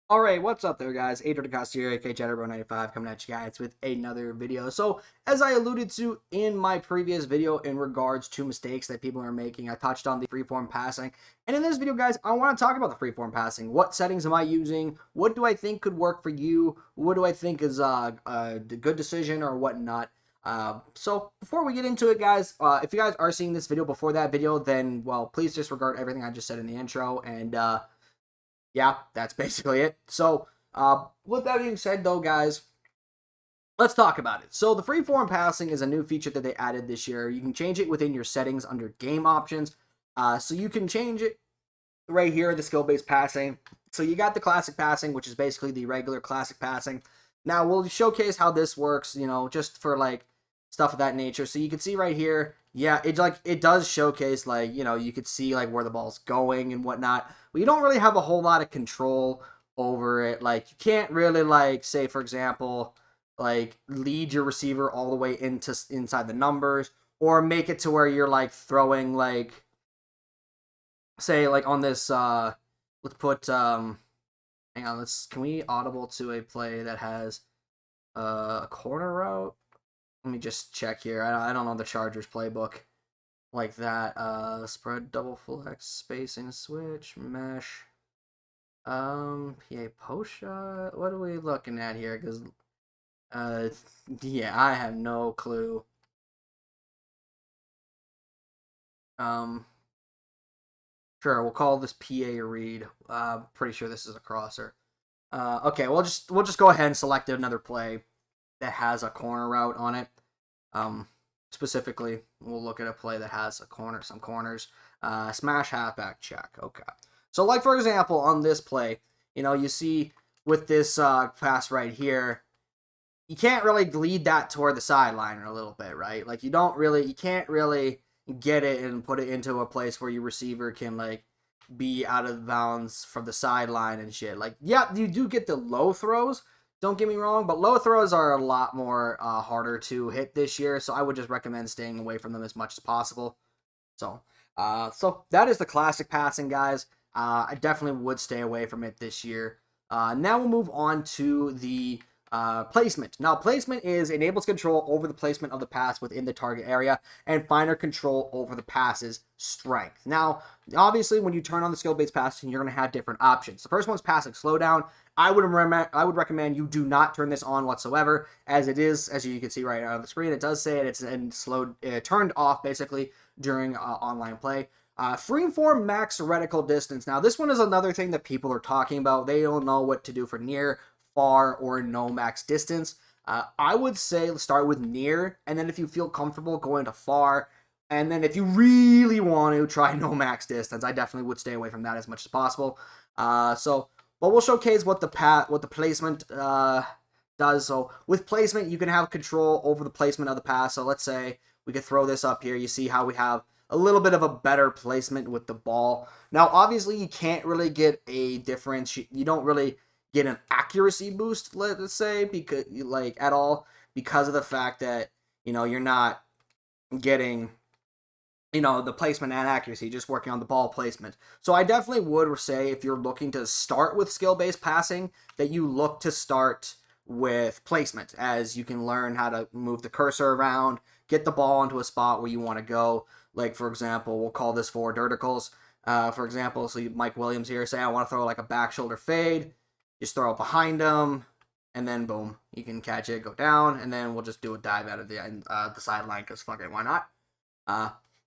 Alright, what's up there, guys? Adrian DeCosta here, aka Chatterbro95, coming at you guys with another video. So, as I alluded to in my previous video in regards to mistakes that people are making, I touched on the freeform passing. And in this video, guys, I want to talk about the freeform passing. What settings am I using? What do I think could work for you? What do I think is a good decision or whatnot? So, before we get into it, guys, if you guys are seeing this video before that video, then, well, please disregard everything I just said in the intro, and, yeah, that's basically it. So, with that being said, though, guys, let's talk about it. So, the freeform passing is a new feature that they added this year. You can change it within your settings under game options. So, you can change it right here, the skill-based passing. So, you got the classic passing, which is basically the regular classic passing. Now, we'll showcase how this works, just for like stuff of that nature. So, you can see right here, yeah, it does showcase you could see like where the ball's going and whatnot. But you don't really have a whole lot of control over it. Like you can't really say for example, like lead your receiver all the way inside the numbers or make it to where you're like throwing like say like on this let's put hang on, can we audible to a play that has a corner route? Let me just check here. I don't know the Chargers playbook like that. Spread, double flex, spacing, switch, mesh. PA post shot. What are we looking at here? Because, yeah, I have no clue. Sure, we'll call this PA read. Pretty sure this is a crosser. Okay, we'll just go ahead and select another play that has a corner route on it. Specifically, we'll look at a play that has some corners. Smash halfback check. Okay. So, like for example, on this play, you see with this pass right here, you can't really lead that toward the sideline a little bit, right? Like you can't really get it and put it into a place where your receiver can like be out of bounds from the sideline and shit. Like, yeah, you do get the low throws. Don't get me wrong, but low throws are a lot more harder to hit this year, so I would just recommend staying away from them as much as possible. So, so that is the classic passing, guys. I definitely would stay away from it this year. Now we'll move on to the placement. Now, placement enables control over the placement of the pass within the target area and finer control over the pass's strength. Now, obviously, when you turn on the skill-based passing, you're going to have different options. The first one's passing slowdown. I would recommend you do not turn this on whatsoever, as it is, as you can see right on the screen, it does say it's turned off basically during online play. Freeform max reticle distance. Now, this one is another thing that people are talking about. They don't know what to do for near, far, or no max distance. I would say start with near, and then if you feel comfortable, go into far. And then if you really want to try no max distance, I definitely would stay away from that as much as possible. But we'll showcase what the placement does. So with placement, you can have control over the placement of the pass. So let's say we could throw this up here. You see how we have a little bit of a better placement with the ball. Now, obviously, you can't really get a difference. You don't really get an accuracy boost, let's say, because like at all, because of the fact that you're not getting the placement and accuracy, just working on the ball placement. So I definitely would say if you're looking to start with skill-based passing, that you look to start with placement, as you can learn how to move the cursor around, get the ball into a spot where you want to go. Like, for example, we'll call this forward verticals. For example, so Mike Williams here, say I want to throw like a back shoulder fade, just throw it behind him, and then boom, you can catch it, go down, and then we'll just do a dive out of the sideline, because fuck it, why not?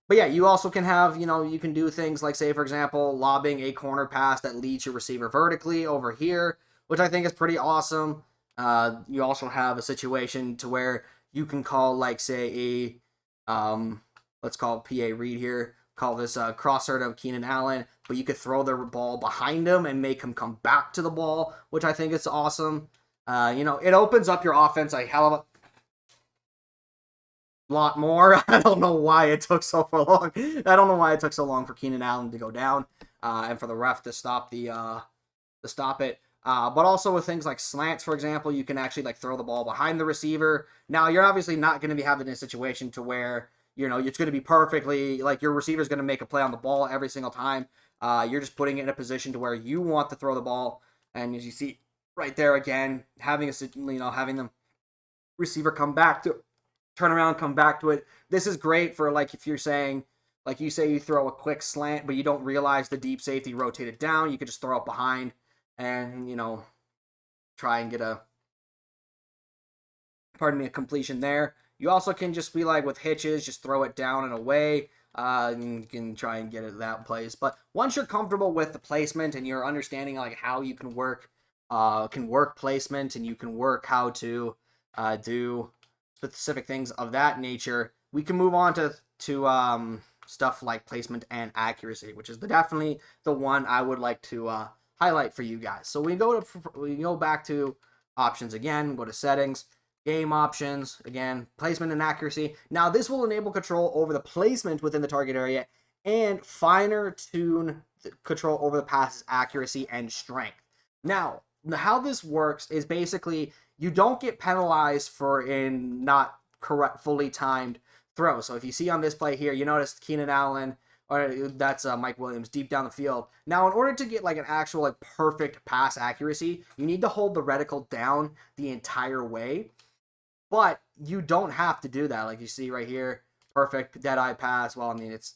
But yeah, you also can have, you can do things like, say, for example, lobbing a corner pass that leads your receiver vertically over here, which I think is pretty awesome. You also have a situation to where you can call, like, say, let's call it PA read here, call this crosser of Keenan Allen, but you could throw the ball behind him and make him come back to the ball, which I think is awesome. It opens up your offense a hell of a lot more. I don't know why it took so long. I don't know why it took so long for Keenan Allen to go down, and for the ref to stop it. But also with things like slants, for example, you can actually like throw the ball behind the receiver. Now you're obviously not going to be having a situation to where it's going to be perfectly like your receiver is going to make a play on the ball every single time. You're just putting it in a position to where you want to throw the ball And as you see right there again, having having the receiver come back to turn around, come back to it. This is great for like if you're saying, like you say you throw a quick slant, but you don't realize the deep safety rotated down. You could just throw it behind and, try and get a completion there. You also can just be like with hitches, just throw it down and away. And you can try and get it that place. But once you're comfortable with the placement and you're understanding like how you can work placement, and you can work how to do specific things of that nature, we can move on to stuff like placement and accuracy, which is definitely the one I would like to highlight for you guys. So we go back to options again, go to settings, game options, again, placement and accuracy. Now this will enable control over the placement within the target area and finer tune control over the pass's accuracy and strength. Now, how this works is basically you don't get penalized for in not correct fully timed throw. So if you see on this play here, you notice Keenan Allen, or that's Mike Williams, deep down the field. Now, in order to get like an actual like perfect pass accuracy, you need to hold the reticle down the entire way. But you don't have to do that. Like you see right here, perfect dead-eye pass. Well, I mean, it's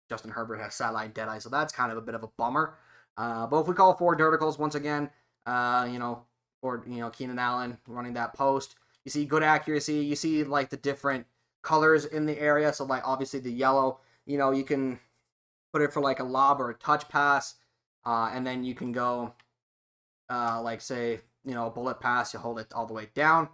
Justin Herbert has sideline dead-eye, so that's kind of a bit of a bummer. But if we call forward verticals once again, Keenan Allen running that post, you see good accuracy. You see like the different colors in the area. So like obviously the yellow, you can put it for like a lob or a touch pass, and then you can go like say a bullet pass. You hold it all the way down,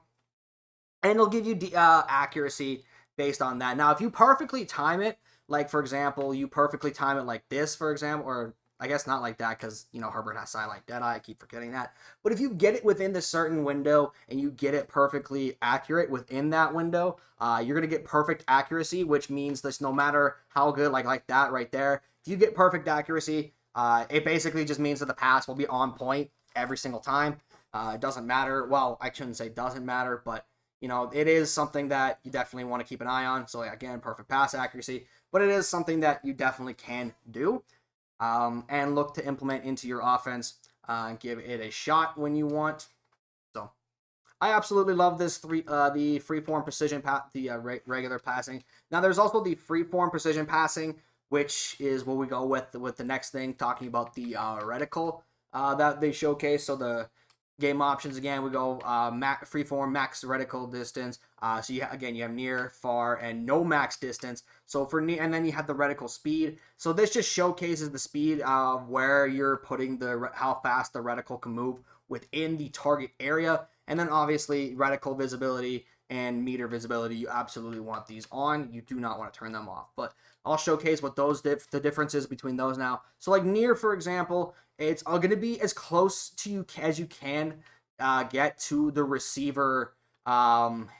and it'll give you accuracy based on that. Now, if you perfectly time it, like for example, you perfectly time it like this, for example, or I guess not like that because, Herbert has sideline dead-eye. I keep forgetting that. But if you get it within this certain window and you get it perfectly accurate within that window, you're going to get perfect accuracy, which means this no matter how good, like that right there, if you get perfect accuracy, it basically just means that the pass will be on point every single time. It doesn't matter. Well, I shouldn't say doesn't matter, but, it is something that you definitely want to keep an eye on. So, again, perfect pass accuracy. But it is something that you definitely can do. And look to implement into your offense and give it a shot when you want. So, I absolutely love this the freeform precision regular passing. Now, there's also the freeform precision passing, which is what we go with the next thing, talking about the reticle that they showcase. So the game options again, we go freeform max reticle distance. So you have near, far, and no max distance. So for near, and then you have the reticle speed. So this just showcases the speed of where you're putting how fast the reticle can move within the target area. And then obviously reticle visibility and meter visibility. You absolutely want these on. You do not want to turn them off. But I'll showcase what the differences between those now. So like near, for example, it's going to be as close to you as you can get to the receiver,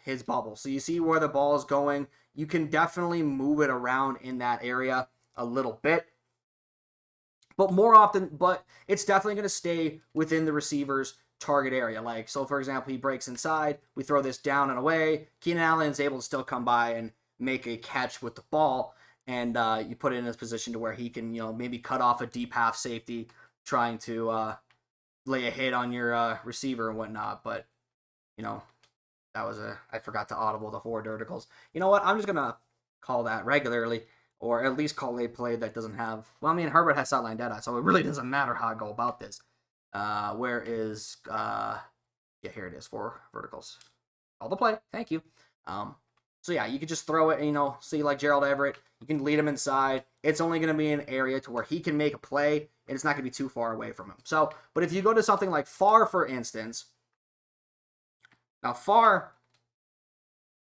his bubble. So you see where the ball is going. You can definitely move it around in that area a little bit. But it's definitely going to stay within the receiver's target area. Like, so for example, he breaks inside. We throw this down and away. Keenan Allen is able to still come by and make a catch with the ball. And you put it in his position to where he can, maybe cut off a deep half safety trying to lay a hit on your receiver and whatnot. But, I forgot to audible the forward verticals. You know what? I'm just going to call that regularly, or at least call a play that doesn't have, well, I mean, Herbert has sideline dead-eye, so it really doesn't matter how I go about this. Where is, here it is, for verticals. Call the play. Thank you. So yeah, you could just throw it, see like Gerald Everett, you can lead him inside. It's only going to be an area to where he can make a play, and it's not going to be too far away from him. So, but if you go to something like far, for instance, now far,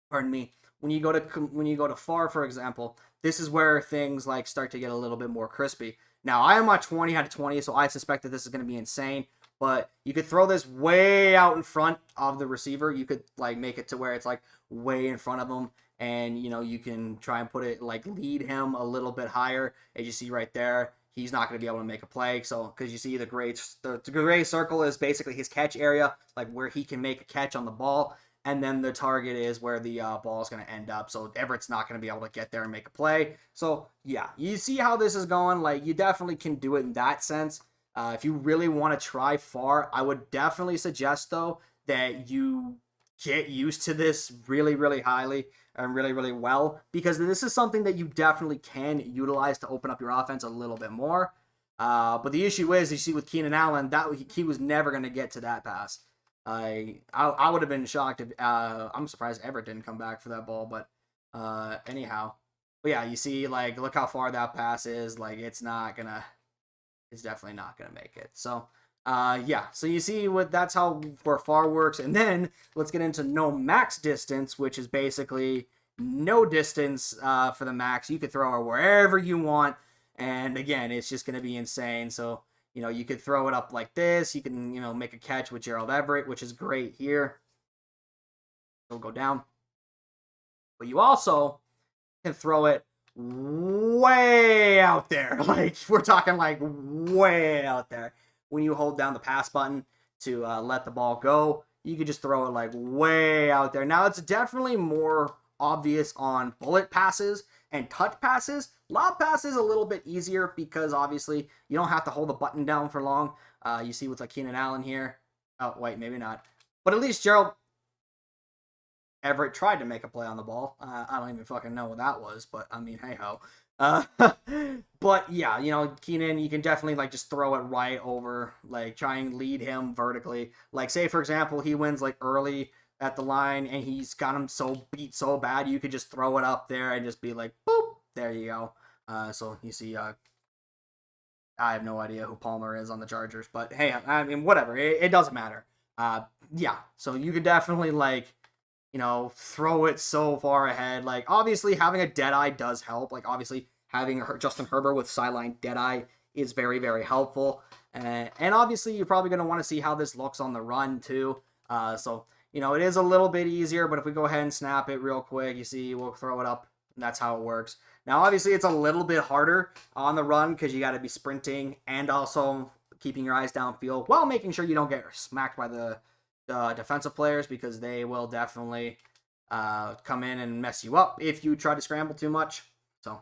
pardon me, when you go to far, for example, this is where things like start to get a little bit more crispy. Now, I am on 20 out of 20, so I suspect that this is going to be insane. But you could throw this way out in front of the receiver. You could like make it to where it's like way in front of him, and you can try and put it like lead him a little bit higher. As you see right there, he's not going to be able to make a play. So because you see the gray circle is basically his catch area, like where he can make a catch on the ball, and then the target is where the ball is going to end up. So Everett's not going to be able to get there and make a play. So yeah, you see how this is going. Like you definitely can do it in that sense. If you really want to try far, I would definitely suggest, though, that you get used to this really, really highly and really, really well, because this is something that you definitely can utilize to open up your offense a little bit more. But the issue is, you see with Keenan Allen, that he was never going to get to that pass. I would have been shocked if I'm surprised Everett didn't come back for that ball, but anyhow. But yeah, you see, like, look how far that pass is. Like, it's definitely not gonna make it. So yeah, so you see that's how where far works. And then let's get into no max distance, which is basically no distance for the max. You could throw it wherever you want, and again, it's just gonna be insane. So you could throw it up like this. You can make a catch with Gerald Everett, which is great here. It'll go down, but you also can throw it way out there. Like, we're talking like way out there. When you hold down the pass button to let the ball go, you could just throw it like way out there. Now, it's definitely more obvious on bullet passes and touch passes. Lob passes a little bit easier because obviously you don't have to hold the button down for long. You see what's like Keenan Allen here. Oh, wait, maybe not. But at least Gerald Everett tried to make a play on the ball. I don't even fucking know what that was, but I mean, hey ho. But yeah, Keenan, you can definitely like just throw it right over, like try and lead him vertically. Like, say for example, he wins like early at the line and he's got him so beat so bad, you could just throw it up there and just be like, boop, there you go. So you see, I have no idea who Palmer is on the Chargers, but hey, I mean, whatever, it doesn't matter. Yeah, so you could definitely like, throw it so far ahead. Like, obviously, having a deadeye does help. Like, obviously, having Justin Herbert with sideline deadeye is very, very helpful. And obviously, you're probably going to want to see how this looks on the run, too. So, it is a little bit easier, but if we go ahead and snap it real quick, you see, we'll throw it up, and that's how it works. Now, obviously, it's a little bit harder on the run because you got to be sprinting and also keeping your eyes downfield while making sure you don't get smacked by the defensive players, because they will definitely come in and mess you up if you try to scramble too much. So,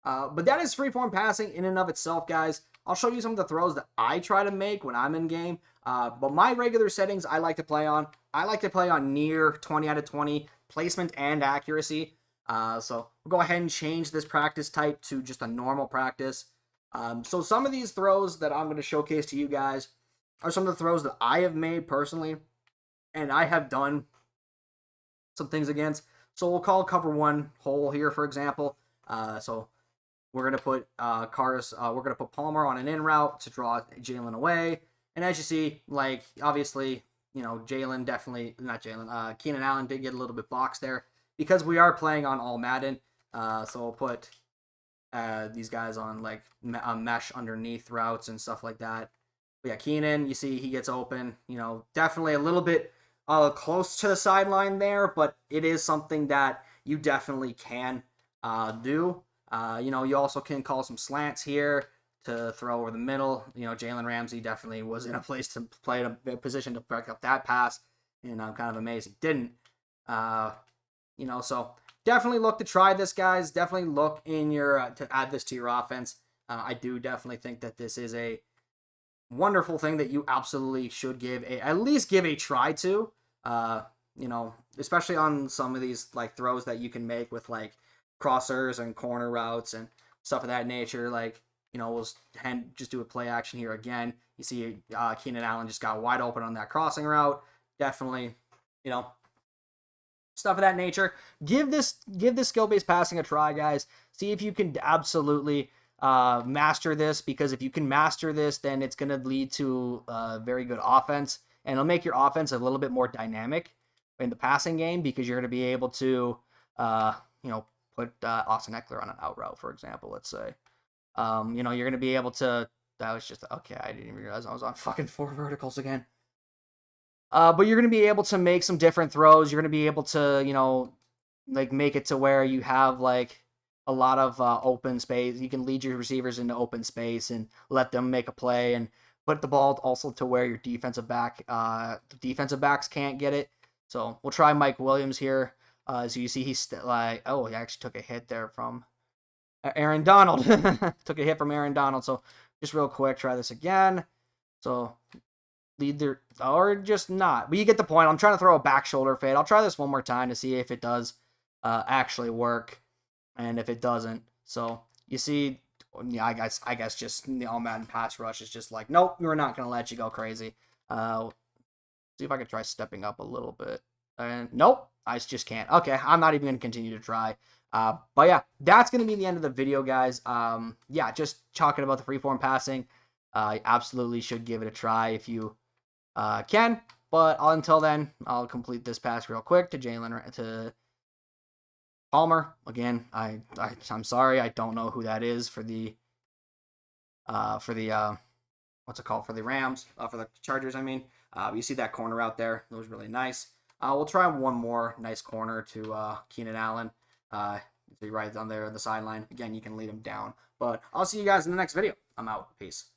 but that is freeform passing in and of itself, guys. I'll show you some of the throws that I try to make when I'm in game. But my regular settings I like to play on. I like to play on near 20 out of 20 placement and accuracy. So we'll go ahead and change this practice type to just a normal practice. So some of these throws that I'm going to showcase to you guys are some of the throws that I have made personally, and I have done some things against. So we'll call cover one hole here, for example. So we're gonna put we're gonna put Palmer on an in route to draw Jalen away. And as you see, like, obviously, Keenan Allen did get a little bit boxed there because we are playing on all Madden. So we'll put these guys on like mesh underneath routes and stuff like that. But yeah, Keenan, you see he gets open, definitely a little bit close to the sideline there, but it is something that you definitely can do. You also can call some slants here to throw over the middle. Jalen Ramsey definitely was in a place to play in a position to break up that pass, and I'm kind of amazed he didn't. So definitely look to try this, guys. Definitely look in your to add this to your offense. I do definitely think that this is a wonderful thing that you absolutely should at least give a try to. Especially on some of these like throws that you can make with like crossers and corner routes and stuff of that nature. Like, we'll just do a play action here again. You see Keenan Allen just got wide open on that crossing route. Definitely, stuff of that nature. Give this skill-based passing a try, guys. See if you can absolutely master this, because if you can master this, then it's going to lead to a very good offense, and it'll make your offense a little bit more dynamic in the passing game, because you're going to be able to, put Austin Eckler on an out route, for example, let's say. You're going to be able to, that was just, okay, I didn't even realize I was on fucking 4 verticals again. But you're going to be able to make some different throws. You're going to be able to, like make it to where you have like a lot of open space. You can lead your receivers into open space and let them make a play, and put the ball also to where your defensive backs can't get it. So we'll try Mike Williams here. So you see he's he actually took a hit there from Aaron Donald. Took a hit from Aaron Donald. So just real quick, try this again. So either or just not. But you get the point. I'm trying to throw a back shoulder fade. I'll try this one more time to see if it does actually work, and if it doesn't. So you see, yeah, I guess just the All Madden pass rush is just like, nope, we're not gonna let you go crazy. See if I can try stepping up a little bit. And nope, I just can't. Okay, I'm not even gonna continue to try. But yeah, that's gonna be the end of the video, guys. Yeah, just talking about the freeform passing. You absolutely should give it a try if you can. But until then, I'll complete this pass real quick to Palmer. Again, I'm sorry, I don't know who that is for the what's it called, for the Rams, for the Chargers, I mean. You see that corner out there? That was really nice. We'll try one more nice corner to Keenan Allen. Right on there on the sideline. Again, you can lead him down. But I'll see you guys in the next video. I'm out. Peace.